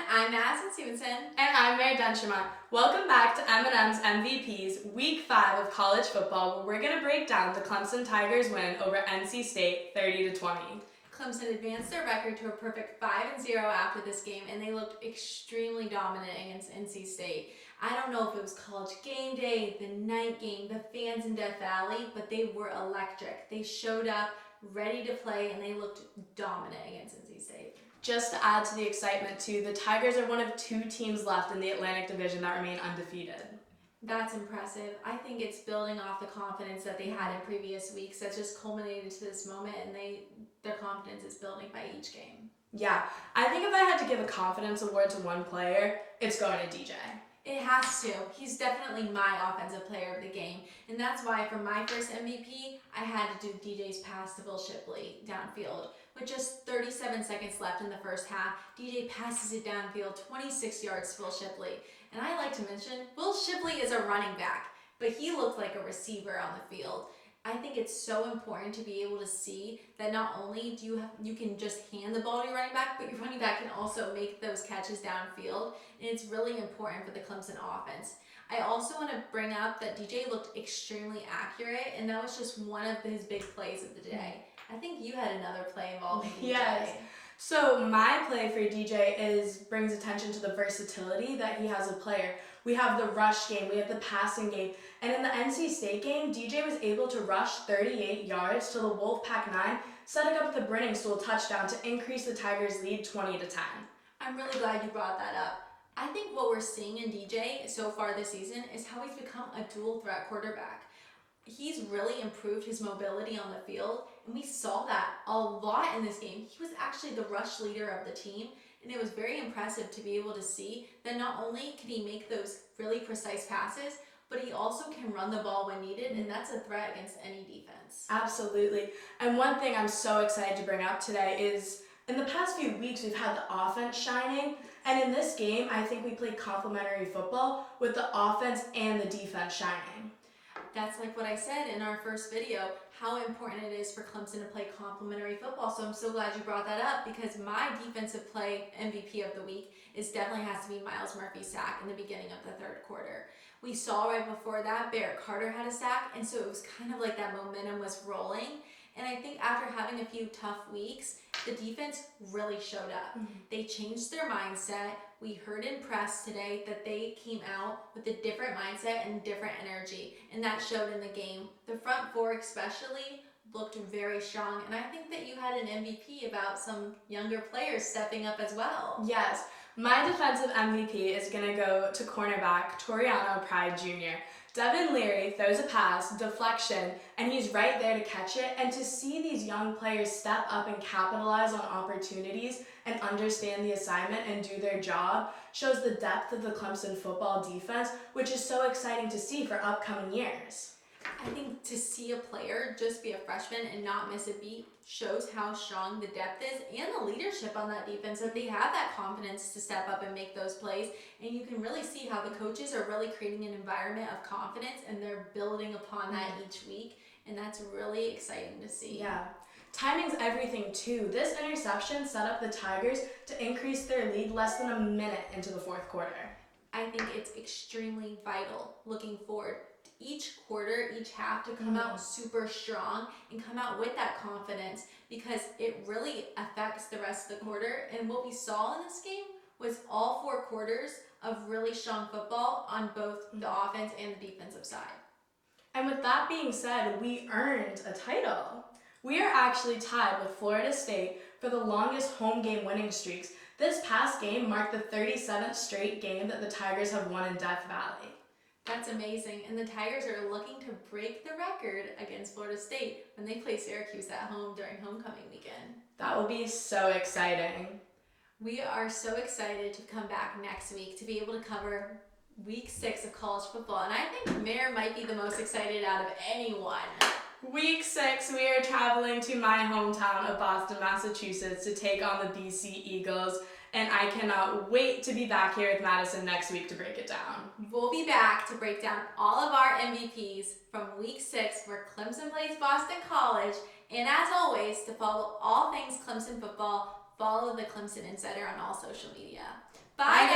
I'm Madison Stephenson. And I'm Mare. Welcome back to M&M's MVP's Week 5 of college football, where we're going to break down the Clemson Tigers win over NC State 30-20. Clemson advanced their record to a perfect 5-0 after this game, and they looked extremely dominant against NC State. I don't know if it was college game day, the night game, the fans in Death Valley, but they were electric. They showed up ready to play, and they looked dominant against NC State. Just to add to the excitement too, the Tigers are one of 2 teams left in the Atlantic Division that remain undefeated. That's impressive. I think it's building off the confidence that they had in previous weeks that just culminated to this moment, and their confidence is building by each game. Yeah, I think if I had to give a confidence award to one player, it's going to DJ. It has to. He's definitely my offensive player of the game. And that's why for my first MVP, I had to do DJ's pass to Will Shipley downfield. With just 37 seconds left in the first half, DJ passes it downfield 26 yards to Will Shipley. And I like to mention, Will Shipley is a running back, but he looked like a receiver on the field. I think it's so important to be able to see that not only do you can just hand the ball to your running back, but your running back can also make those catches downfield, and it's really important for the Clemson offense. I also want to bring up that DJ looked extremely accurate, and that was just one of his big plays of the day. I think you had another play involving DJ. Yes. So my play for DJ brings attention to the versatility that he has as a player. We have the rush game, we have the passing game, and in the NC State game, DJ was able to rush 38 yards to the Wolfpack 9, setting up the Brenning Stool touchdown to increase the Tigers' lead 20-10. I'm really glad you brought that up. I think what we're seeing in DJ so far this season is how he's become a dual threat quarterback. He's really improved his mobility on the field, and we saw that a lot in this game. He was actually the rush leader of the team, and it was very impressive to be able to see that not only can he make those really precise passes, but he also can run the ball when needed, and that's a threat against any defense. Absolutely. And one thing I'm so excited to bring up today is in the past few weeks, we've had the offense shining, and in this game, I think we played complementary football with the offense and the defense shining. That's like what I said in our first video, how important it is for Clemson to play complementary football. So I'm so glad you brought that up, because my defensive play MVP of the week definitely has to be Myles Murphy's sack in the beginning of the third quarter. We saw right before that, Barrett Carter had a sack, and so it was kind of like that momentum was rolling. And I think after having a few tough weeks, the defense really showed up. Mm-hmm. They changed their mindset. We heard in press today that they came out with a different mindset and different energy, and that showed in the game. The front four especially looked very strong, and I think that you had an MVP about some younger players stepping up as well. Yes, my defensive MVP is going to go to cornerback Toriano Pride Jr. Devin Leary throws a pass, deflection, and he's right there to catch it. And to see these young players step up and capitalize on opportunities and understand the assignment and do their job shows the depth of the Clemson football defense, which is so exciting to see for upcoming years. I think to see a player just be a freshman and not miss a beat shows how strong the depth is and the leadership on that defense, that they have that confidence to step up and make those plays. And you can really see how the coaches are really creating an environment of confidence, and they're building upon that each week. And that's really exciting to see. Yeah. Timing's everything too. This interception set up the Tigers to increase their lead less than a minute into the fourth quarter. I think it's extremely vital looking forward each quarter, each half to come out super strong and come out with that confidence, because it really affects the rest of the quarter. And what we saw in this game was all 4 quarters of really strong football on both the offense and the defensive side. And with that being said, we earned a title. We are actually tied with Florida State for the longest home game winning streaks. This past game marked the 37th straight game that the Tigers have won in Death Valley. That's amazing, and the Tigers are looking to break the record against Florida State when they play Syracuse at home during homecoming weekend. That will be so exciting. We are so excited to come back next week to be able to cover Week 6 of college football, and I think Mare might be the most excited out of anyone. Week 6, we are traveling to my hometown of Boston, Massachusetts to take on the BC Eagles. And I cannot wait to be back here with Madison next week to break it down. We'll be back to break down all of our MVPs from Week 6 where Clemson plays Boston College. And as always, to follow all things Clemson football, follow the Clemson Insider on all social media. Bye.